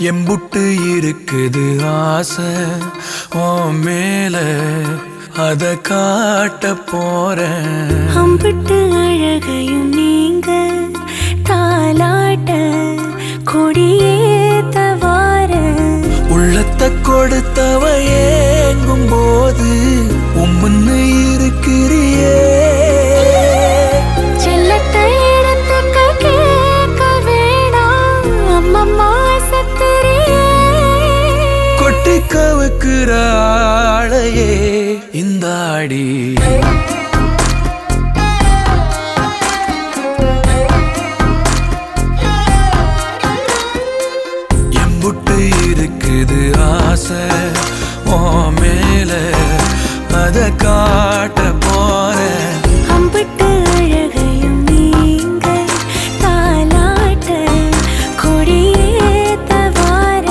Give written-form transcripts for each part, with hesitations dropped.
எம்புட்டு இருக்குது ஆசை உன் மேல அத காட்ட போறேன். அம்பிட்டு அழகையும் நீங்க தாலாட்ட கொடியேத்த வார உள்ளத்தை கொடுத்தவ ஏங்கும் போது உம்முன்னு இருக்கிறியே. செல்லத்தை இடத்துக்கு கேட்க வேணாம் அம்மம்மா சத்திரியே. கொட்டி கவுக்குற ஆளையே இந்த ஆடி எம்புட்டு இருக்குது ஆசை உன் மேல அத காட்ட போறேன். அம்பிட்டு அழகையும் நீங்க தாலாட்ட கொடியேத்த வார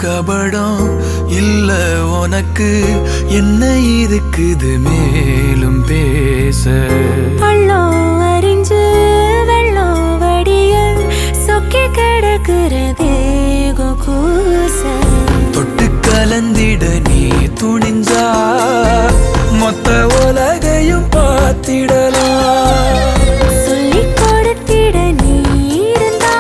கபடம் இல்ல உனக்கு என்ன இருக்குது மேலும் பேச. பள்ளம் அறிஞ்சு வெள்ளம் வடிய சொக்கி கிடக்கிறதே கூச. தொட்டு கலந்திட நீ துணிஞ்சா மொத்த உலகையும் பார்த்திடலாம். சொல்லி கொடுத்திட நீ இருந்தா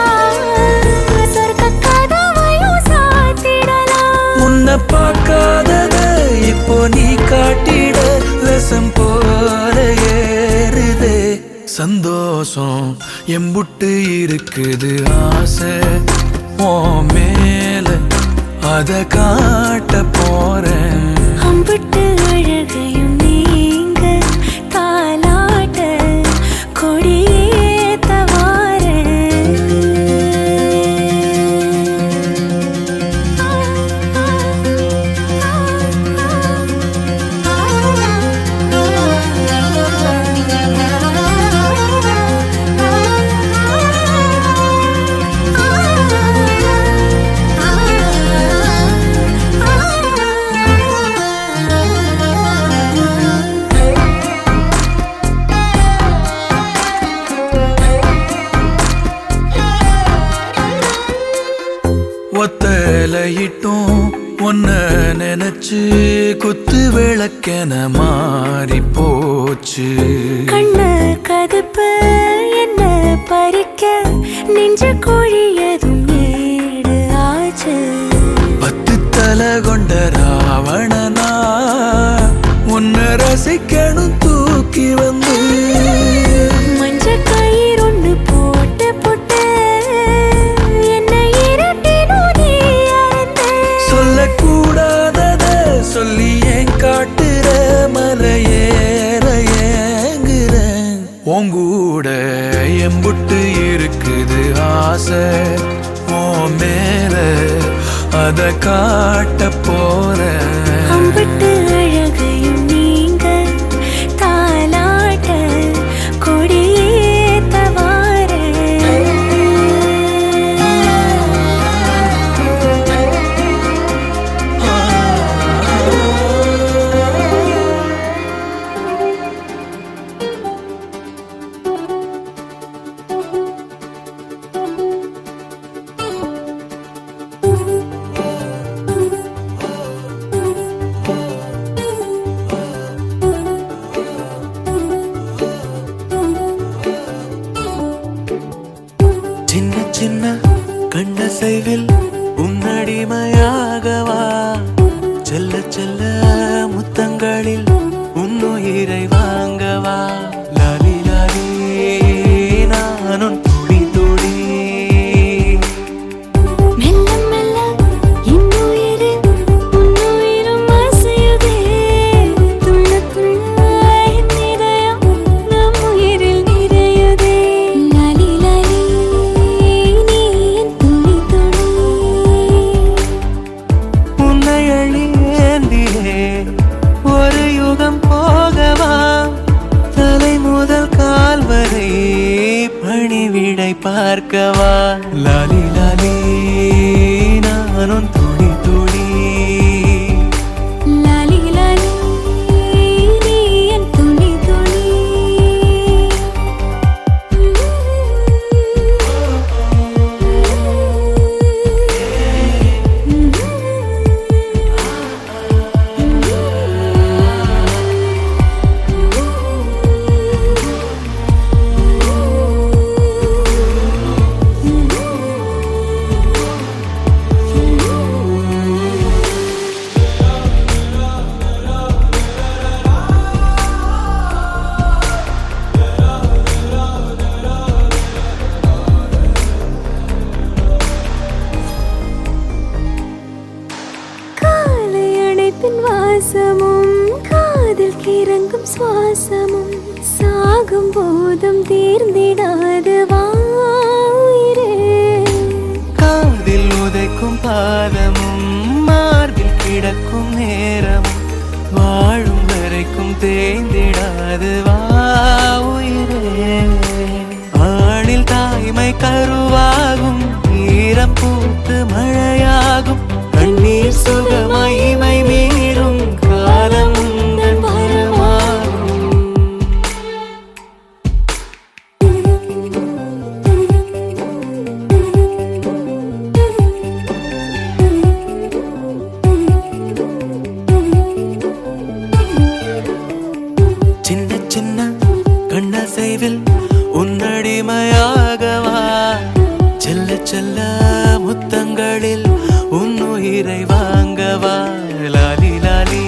சொர்க்க கதவையும் சாத்திடலாம். முன்ன பார்க்காதத இப்போ நீ காட்டிட ரசம் போல ஏறுதே சந்தோஷம். எம்புட்டு இருக்குது ஆசை உன் மேல அத காட்ட போறேன். அம்பிட்டு அழகையும் நீங்க தாலாட்ட கொடியேத்த வார ஒத்தலையிட்டும் ஒன்ன நினைச்சு குத்து விளக்கென மாறி போச்சு. கண்ண கதுப்பு என்ன பறிக்க நெஞ்ச கோழியதும் ஏடு ஆச்சு. 10 தலை கொண்ட ராவணனா உன்னை ரசிக்கணும் தூக்கி வந்து. மஞ்ச கயிறு ஒண்ணு போட்டு போட்டு என்னை இரட்டினும் நீ அறந்த. சொல்லக்கூடாதத சொல்லி ஏன் காட்டுற மலையேற ஏங்குறேன். உங்கூட எம்புட்டு இருக்குது ஆசை உன் மேல அத காட்ட போறேன். அம்பிட்டு அழகையும் நீங்க தாலாட்ட கொடியேத்த வார சின்ன சின்ன கண்ணசைவில் உன்னடிமையாகவா செல்ல செல்ல முத்தங்களில் உன்னுயிரை வாங்கவா. லாலி லாலி நானும் துடி துடி வாங்கும் சுவாசமும் சாகும் போதும் தீர்ந்திடாது வாயிரே. காதில் உதைக்கும் பாதமும் மார்பில் கிடக்கும் நேரமும் வாழும் வரைக்கும் தேய்ந்திடாது வா உயிரே. ஆணில் தாய்மை கருவாகும், ஈரம் பூத்து மழையாகும், கண்ணீர் சுகமகிமை மீறும் காலம் உந்தன் வரமாகும். சின்ன சின்ன கண்ணசைவில் உன்னடிமையாகவா, செல்ல செல்ல முத்தங்களில் உன்னுயிரை வாங்கவா. லாலி லாலி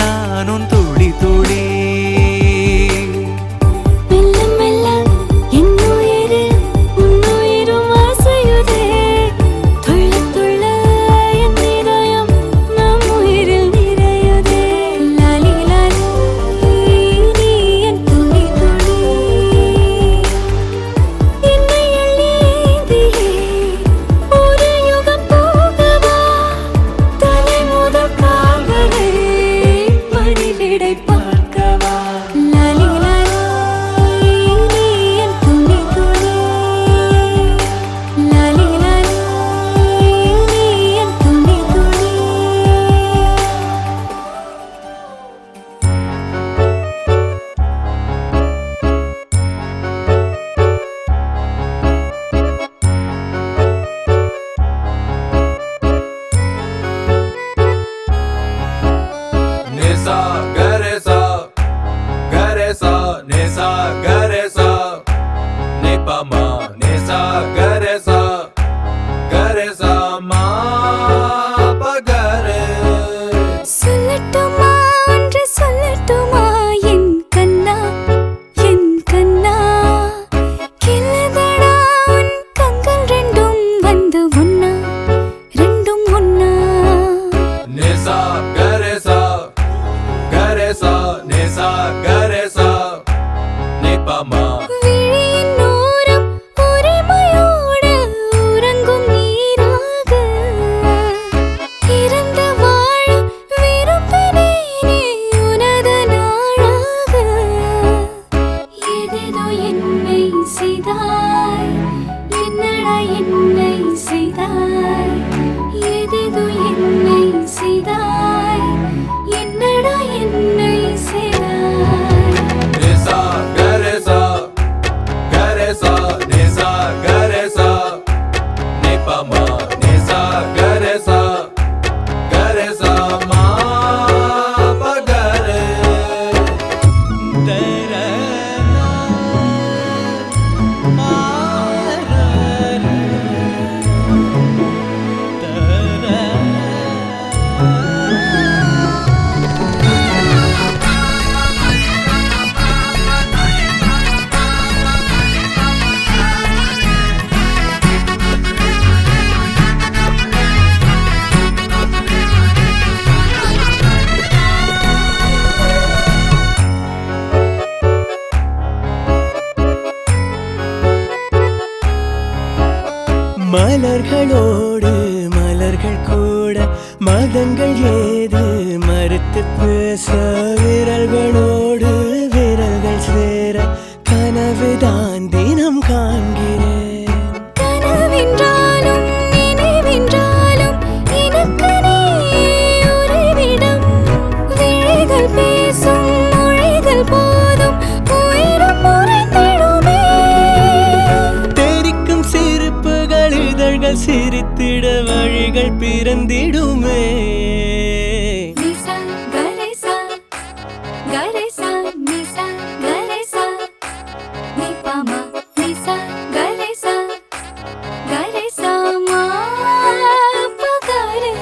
நான் உன் துளி துளி. மெல்ல மெல்ல என்னுயிரில் உன்னுயிரும் அசையுதே. துள்ள துள்ள என் இதயம் நம் உயிரில் நிறையுதே. லாலி லாலி நீ என் துளி துளி. என்னை அள்ளி ஏந்தியே ஒரு யுகம் போகவா. தலை முதல் கால் வரை மணிவிடை பார்க்கவா. லாலி லாலி நீ என் துளி துளி. லாலி லாலி நீ என் துளி துளி. Nisa garesa, garesa, nisa garesa, nipama, nisa garesa, garesa ma pagare. சொல்லட்டுமா ஒன்று சொல்லட்டுமா என் கண்ணா என் கண்ணா. கிள்ளதடா உன் கண்கள் ரெண்டும் வந்து ஒன்னா ரெண்டும் ஒன்னா. Nisa garesa, garesa, nisa garesa, nipama. விழியின் ஓரம் உரிமையோடு உறங்கும் நீராக இறந்து வாழ விரும்பினேனே உனது நாளாக. ஏதேதோ என்னை செய்தாய், என்னடா என்னை செய்தாய். ஏதேதோ என்னை செய்தாய், என்னடா என்னை செய்தாய். Nisa garesa, garesa, nisa garesa, nipama, nisa garesa, garesa ma pagare. மலர்களோடு மலர்கள் கூட மதங்கள் ஏது மறுத்து பேச, விரல்களோடு விரல்கள் சேர கனவுதான் தினம் காண்கிறேன். கனவென்றாலும் நினைவென்றாலும் எனக்கு நீ உறைவிடம். விழிகள் பேசும் மொழிகள் போதும் உயிரும் உறைந்திடுமே. தெரிக்கும் சிரிப்புகள் இதழ்கள் சிரித்திட வழிகள் பிறந்திடுமே. நிசா கரேசா கரேசா நிசா கரேசா நிபாமா நிசா கரேசா கரேசா மா பகரே.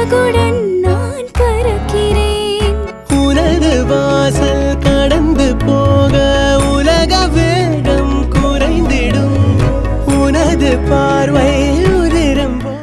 சிறகுடன் நான் பறக்கிறேன். உனது வாசல் கடந்து போக உலக வேகம் குறைந்திடும். உனது பார்வை உதிரம் போ-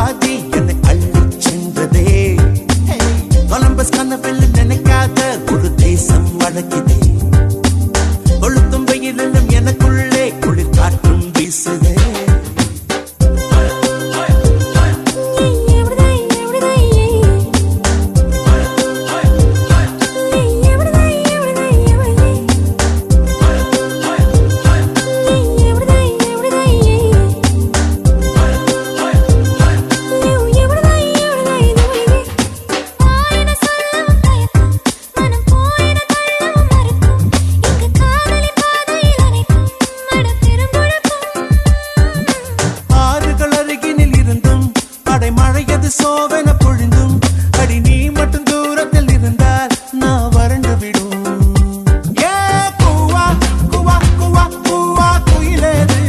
பாதி என்னை அள்ளி சென்றதே. கொலம்பஸ் கனவில் நினைக்காத ஒரு தேசம் வழக்கிதே. கொளுத்தும் வெயிலும் எனக்குள்ளே குளிர் காற்றும் வீசுதே. சோவன பொழிந்தும் அடி நீ மட்டும் தூரத்தில் இருந்தால் நான் வறண்டு விடும். ஏ கூவா கூவா கூவா கூவா குயிலேது.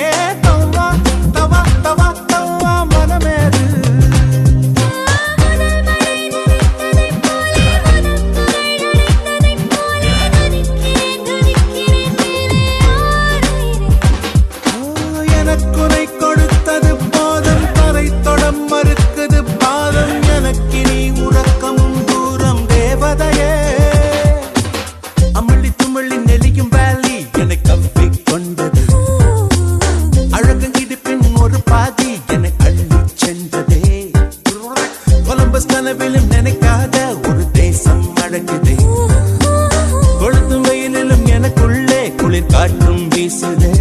ஏ தவா தவா தவா தவா மனமேது. எனக்குனை கொடுத்தது போதும் தரை தொடம் மறுக்குது பாதம். எனக்கு நீ உறக்கமும் தூரம் தேவதையே. அமிழி துமிழி நெளியும் வேலி என்னை கவ்வி கொண்டது. அழகு இடுப்பின் ஒரு பாதி என்னை அள்ளி சென்றதே. கொலம்பஸ் கனவிலும் நினைக்காத ஒரு தேசம் அழகுதே. கொளுத்தும் வெயிலிலும் எனக்குள்ளே குளிர் காற்றும் வீசுதே.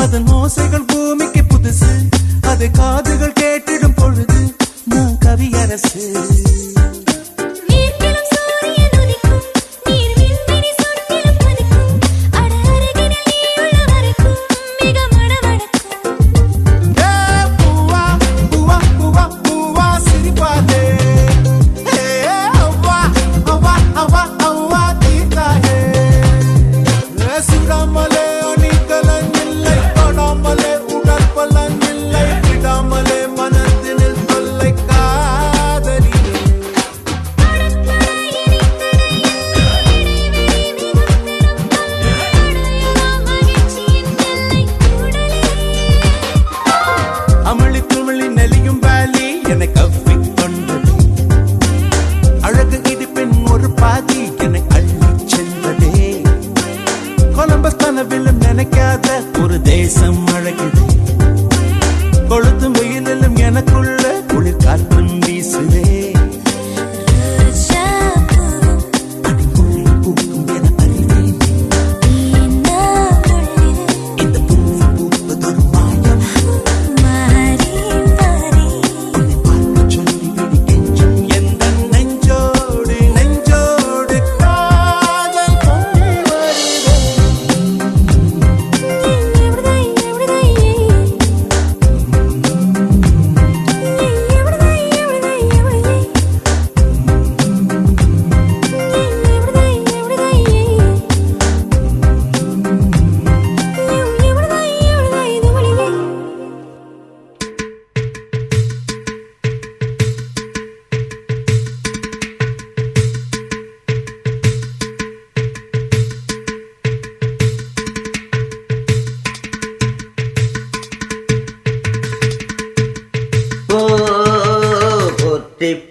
அதன் ஓசைகள் பூமிக்கு புதுசு. அதை காதுகள் கேட்டிடும் பொழுது நான் கவியரசு. அமிழி துமிழி நெளியும் வேலி என்னை கவ்வி கொண்டது. அழகு இடுப்பின் ஒரு பாதி என்னை அள்ளி சென்றதே. கொலம்பஸ் கனவிலும் நினைக்காத ஒரு தேசம் அழகுதே. கொளுத்தும் வெயிலிலும் எனக்குள்ள குளிர் காற்றும் வீசுதே.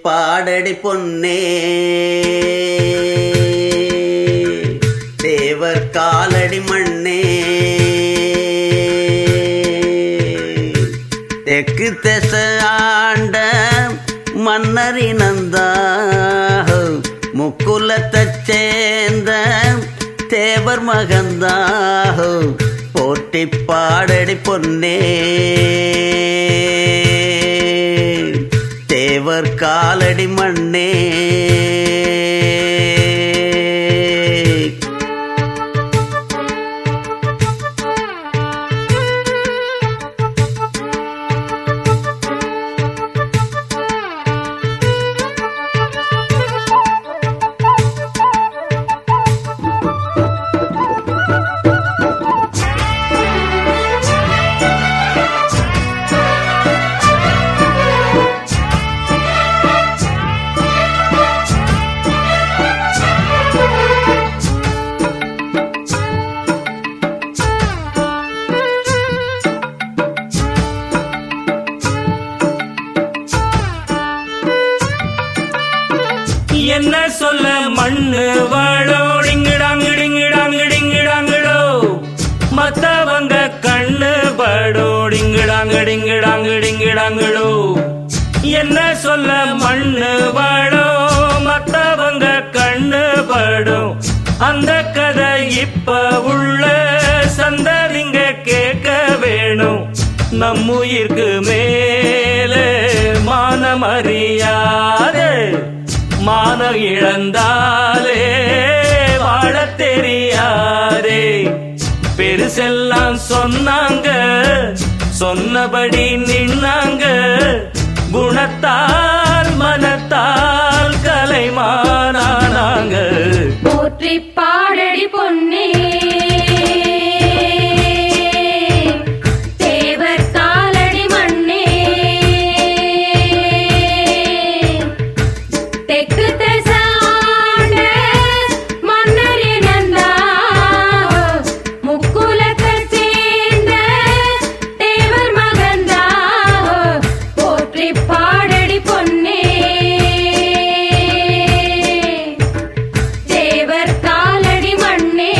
பாடடி பொன்னே தேவர் காலடி மண்ணே. தெற்கு திச ஆண்ட மன்னரினந்தா முக்குலத்தைச் சேர்ந்த தேவர் மகந்தாக போட்டி பாடடி பொன்னே தேவர் காலடி மண்ணே. சொல்ல மண்ணு வாழோடிங்கிடாங்கிடிங்கிடாங்கிடிங்கிடாங்கிடோ மத்தவங்க கண்ணு படோடிங்கிடாங்கிடிங்கிடாங்கிடிங்கிடாங்கிடோ என்ன சொல்ல மண்ணு வாழோ மத்தவங்க கண்ணு படும் அந்த கதை இப்ப உள்ள சந்ததிங்க கேட்க வேணும் நம்முயிர்க்கு மேலே மானமறியாதே மான இழந்தாலே வாழ தெரியாதே பெருசெல்லாம் சொன்னாங்க சொன்னபடி நின்னாங்க குணத்தால் மனத்தால் கலைமானாங்க போற்றி பாடடி பொன்னே தேவர் காலடி மண்ணே தெற்கு தசாண்ட மன்னர் இனந்தா முக்குலத்தை சேர்ந்த தேவர் மகந்தா போற்றி பாடடி பொன்னே தேவர் காலடி மண்ணே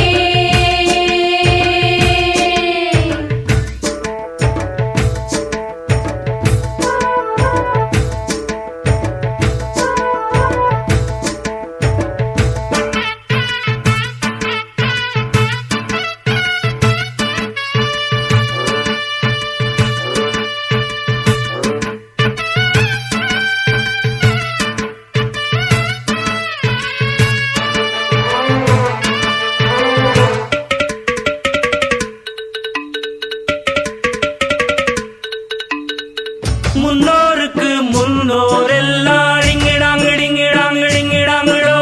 முன்னோருக்கு முன்னோரெல்லாம் டிங்கிடாங்கிடிங்கிடாங்கிடிங்கிடாங்கிடோ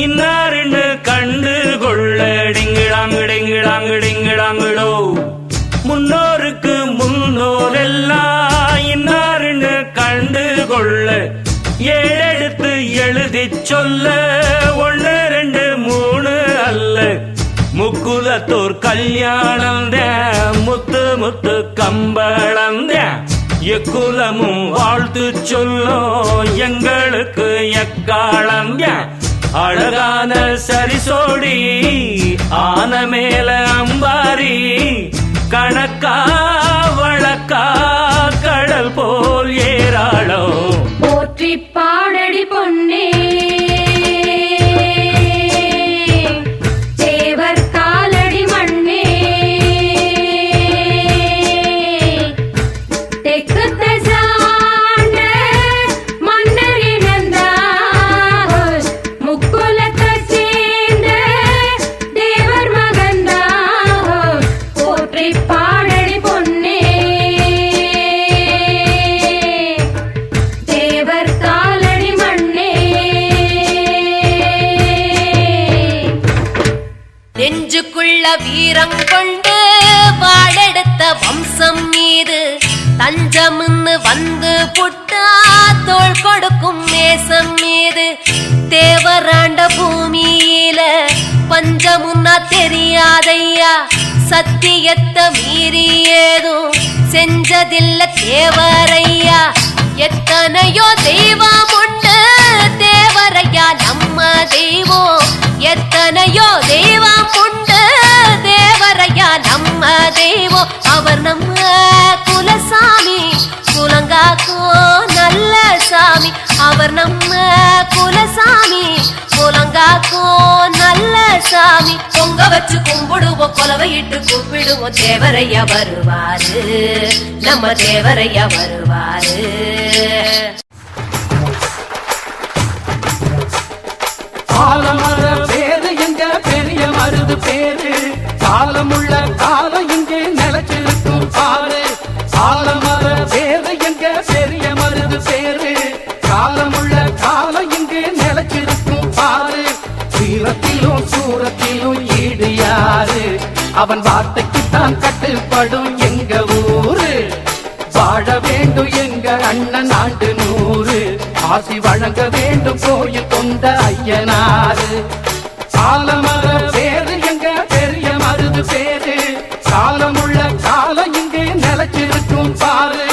இன்னாருன்னு கண்டு கொள்ள டிங்கிடாங்கிடிங்கிடாங்கிடிங்கிடாங்கிடோ முன்னோருக்கு முன்னோரெல்லாம் இன்னாருன்னு கண்டு கொள்ள ஏழெடுத்து எழுதி சொல்ல 1 2 3 அல்ல முக்குலத்தோர் கல்யாணம் முத்து முத்து கம்பளம் எக்குலமும் வாழ்த்து சொல்லும் எங்களுக்கு எக்காலம் அழகான சரிசோடி ஆன மேல அம்பாரி கணக்கா வழக்கா கடல் போல் ஏராளோ போற்றி பாடடி பொன்னே தேவர் காலடி மண்ணே தெற்கு தசாண்ட மன்னர் இனந்தா முக்குலத்தை சேர்ந்த தேவர் மகந்தா போற்றி பாடடி பொன்னே தேவர் காலடி மண்ணே நெஞ்சுக்குள்ள வீரம் கொண்டு வாழெடுத்த வம்சம் மீது தஞ்சம்னு வந்து புட்டா தோள் கொடுக்கும் மேசம் மீது தேவராண்ட பூமியில பஞ்சமுன்னா தெரியாதையா சத்தியத்தை மீறி ஏதும் செஞ்சதில்ல தேவரையா எத்தனையோ தெய்வம் உண்டு தேவரையா நம்ம தெய்வம் எத்தனையோ தெய்வம் உண்டு தேவரையா நம்ம தெய்வம் அவர் நம்ம குலசாமி குலங்காக்கோ நல்ல சாமி அவர் நம்ம குலசாமி குலங்காக்கோ நல்ல சாமி பொங்க வச்சு கும்பிடுவோம் கொலவையிட்டு கூப்பிடுவோம் தேவரையா வருவாரு நம்ம தேவரையா வருவாரு ஆலமர பேரு எங்க பெரிய மருது பேரு காலமுள்ள காலம் இங்கே நிலைச்சிருக்கும் பாரு ஆலமர பேரு எங்க பெரிய மருது பேரு காலமுள்ள காலம் இங்கே நிலைச்சிருக்கும் பாரு சீரத்திலும் சூரத்திலும் ஈடு யாரு அவன் வார்த்தைக்குத்தான் கட்டுப்படும் எங்க ஊரு வாழ வேண்டும் எங்க அண்ணன் ஆண்டு 100 ஆசி வழங்க வேண்டும் கோயில் கொண்ட ஐயனாரு ஆலமர பேரு எங்க பெரிய மருது பேரு காலமுள்ள காலம் இங்கே நிலைச்சிருக்கும் பாரு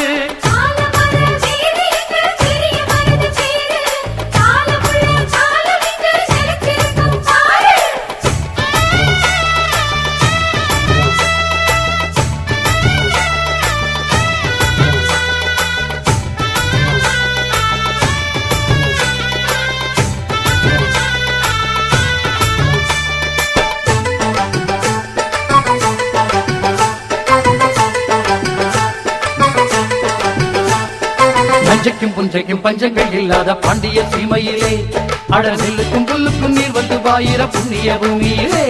காலமர பேரு எங்க பெரிய மருது பேரு காலமுள்ள காலம் இங்க நஞ்சைக்கும் புஞ்சைக்கும் பஞ்சங்கள் இல்லாத பாண்டிய சீமையிலே அட நெல்லுக்கும் புல்லுக்கும் நீர் வந்து பாயிர புண்ணிய பூமியிலே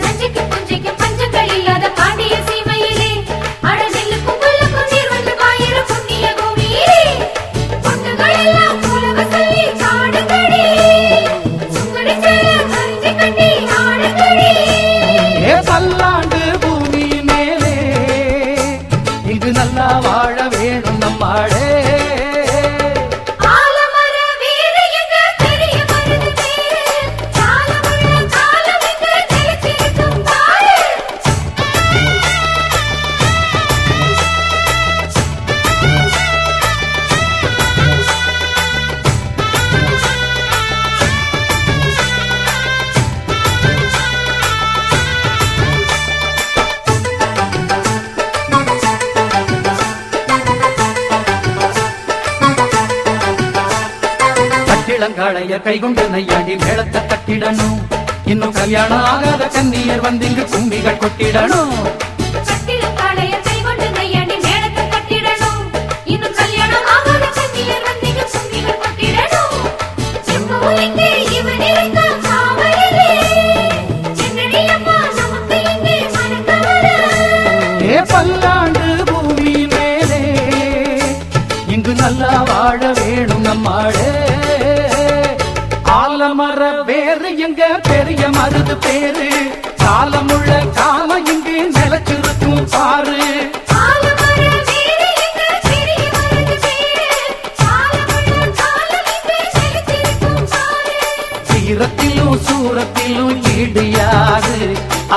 நஞ்சைக்கும் புஞ்சைக்கும் பஞ்சங்கள் இல்லாத பாண்டிய சீமையிலே அட நெல்லுக்கும் புல்லுக்கும் நீர் வந்து பாயிர புண்ணிய பூமியிலே பொண்ணுகள் எல்லாம் உலக சொல்லி காடுங்கடி சுங்கடி சேர கஞ்சி கட்டி ஆடுங்கடி ஏ பல்லாண்டு பூமி மேலே இங்கு நல்லா வாழ வேணும் நம்மாடே இளங்காளைய கைகொண்டு நையாடி மேளத்தை கட்டிடணும் இன்னும் கல்யாணம் ஆகாத கன்னியர் வந்து இங்கு கும்பிகள் கொட்டிடணும் பல்லாண்டு பூமி மேலே இங்கு நல்லா வாழ வேணும் நம்மாடே ஆலமர வேறு எங்க பெரிய மருது பேரு காலமுள்ள காம இங்கு நிலச்சிருக்கும் பாரு சீரத்திலும் சூரத்திலும் ஈடியாது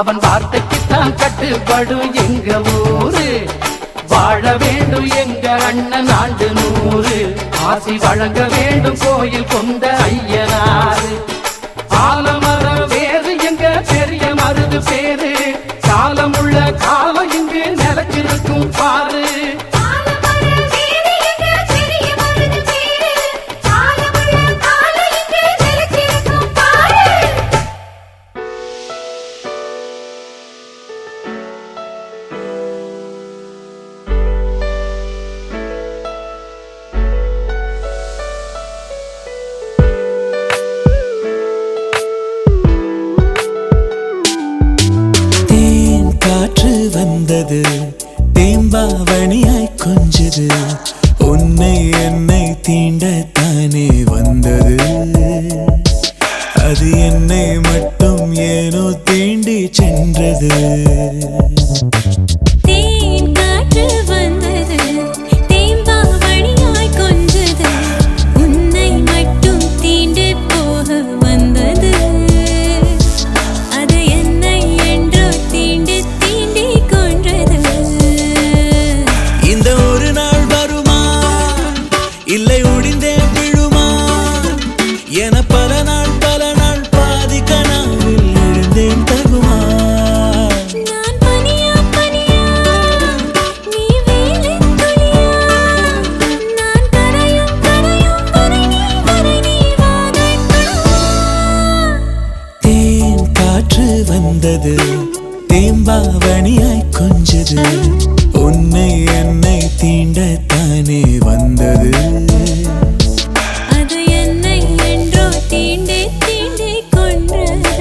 அவன் வார்த்தைக்குத்தான் கட்டுப்படும் எங்க ஊரு வாழ வேண்டும் எங்க அண்ணன் ஆண்டு 100 ஆசி வழங்க வேண்டும் கோயில் கொண்ட ஐயனாரு ஆலமர வேறு எங்க பெரிய மருது பேரு காலமுள்ள காலம் இங்கு நிலச்சிருக்கும் பாரு வந்தது தேம்பாவணியாய் கொஞ்சது உன்னை என்னை தீண்டத்தானே வந்தது அது என்னை மட்டும் ஏனோ தீண்டி சென்றது இல்லை உடிந்தே விழுமா என பல நாள் பாதி கனாவில் எழுந்தேன் தகுமா நான் பனியா பனியா நீ வேலின் துளியா நான் கரையும் கரையும் வரை நீ வாதைக்கணுமா தேன் காற்று வந்தது தேம்பாவணியாய் கொஞ்சது உன்னை என்னை தீண்டத்தானே வந்தது அது என்னை என்றோ தீண்டி தீண்டி கொன்றது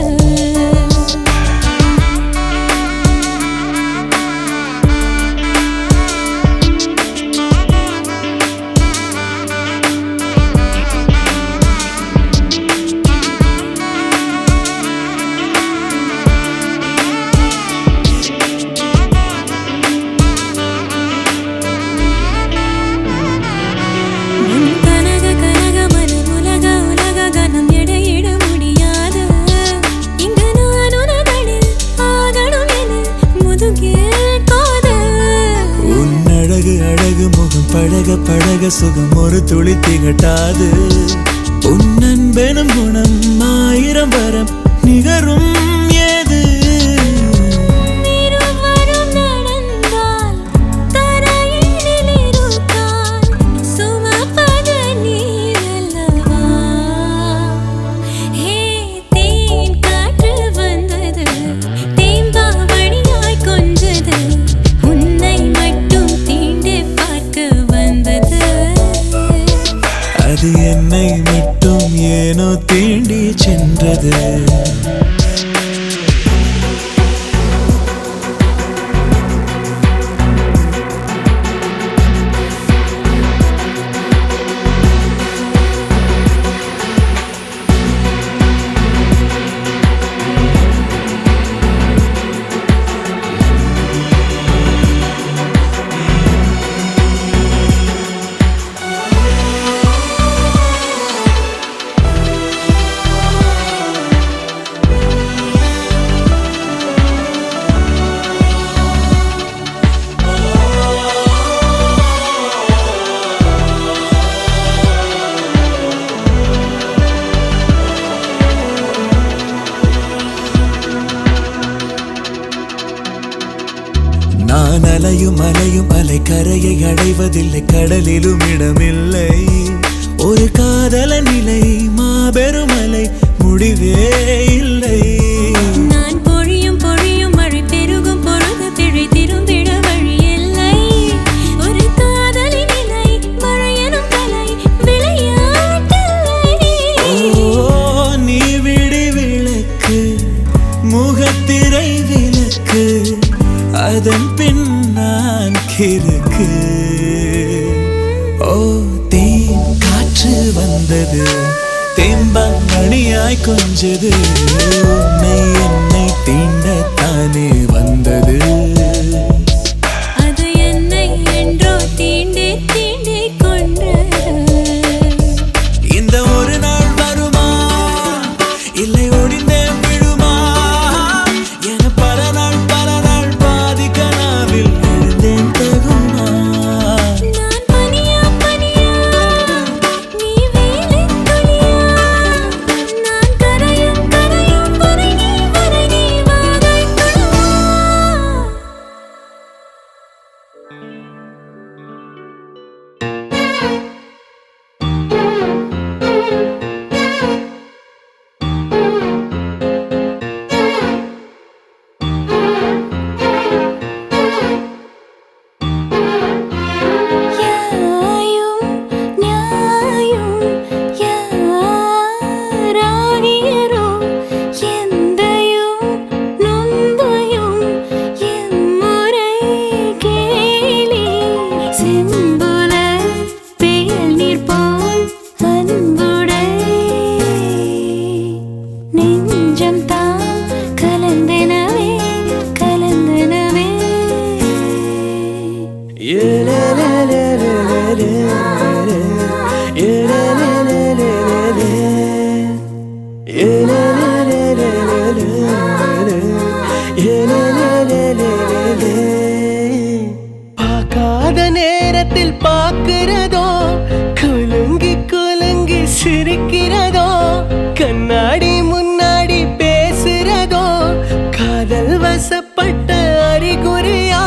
பழக பழக சுகம் ஒரு துளி திகட்டாது உன் அன்பெனும் குணம் 1000 வரம் நிகரும் ஏது வேண்டி சென்றது. நான் அலையும் அலையும் அலை கரையை அடைவதில்லை, கடலிலும் இடமில்லை. ஒரு காதல நிலை மாபெரும் அலை, முடிவே இல்லை. நான் பொழியும் பொழியும் மழை பெருகும் பொழுது திழை திரும்பிட வழி இல்லை. ஒரு காதலின் நிலை மழையனும் கலை விளையாட்டில்லை. ஓ நீ விடி விளக்கு முகத்திரை விளக்கு, அதன் பின் நான் கிறுக்கு. ஓ தேன் காற்று வந்தது, தேம்பாங்கணியாய் கொஞ்சது, உன்னை என்னை தீண்டத்தானே வந்தது. அது என்னை என்றோ தீண்டே தீண்டே கொன்றது. இந்த ஒரு நாள் வருமா இல்லை ஒடிந்தே விழுமா என பல நாள் பாதி கனாவில் எழுந்தேன் தகுமா. நான் பனியா பனியா நீ வேலித் துளியா, நான் கரையும் கரையும் வரை நீ வாதைக் கொள்வா. யாயும் நியாயும் யாராகியரோ, எந்தையும் நொந்தையும் எம்முறை கேளீர். செம்புல பெயல் நீர் போல் அன்புடை நெஞ்சம் தாம் கலந்தனவே கலந்தனவே. பார்க்காத நேரத்தில் பார்க்கிறதோ, குலுங்கி குலுங்கி சிரிக்கிறதோ, கண்ணாடி முன்னாடி பேசுறதோ, காதல் வசப்பட்ட அறிகுறியா?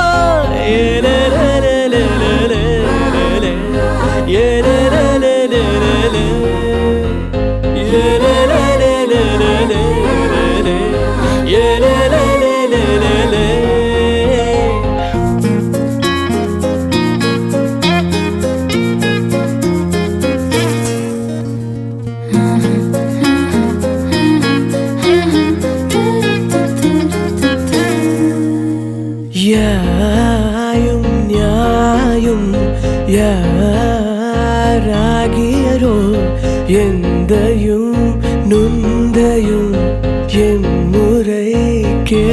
யாயும் நியாயும் யாராகியரோ, எந்தையும் நுந்தையும் எம்முறை கே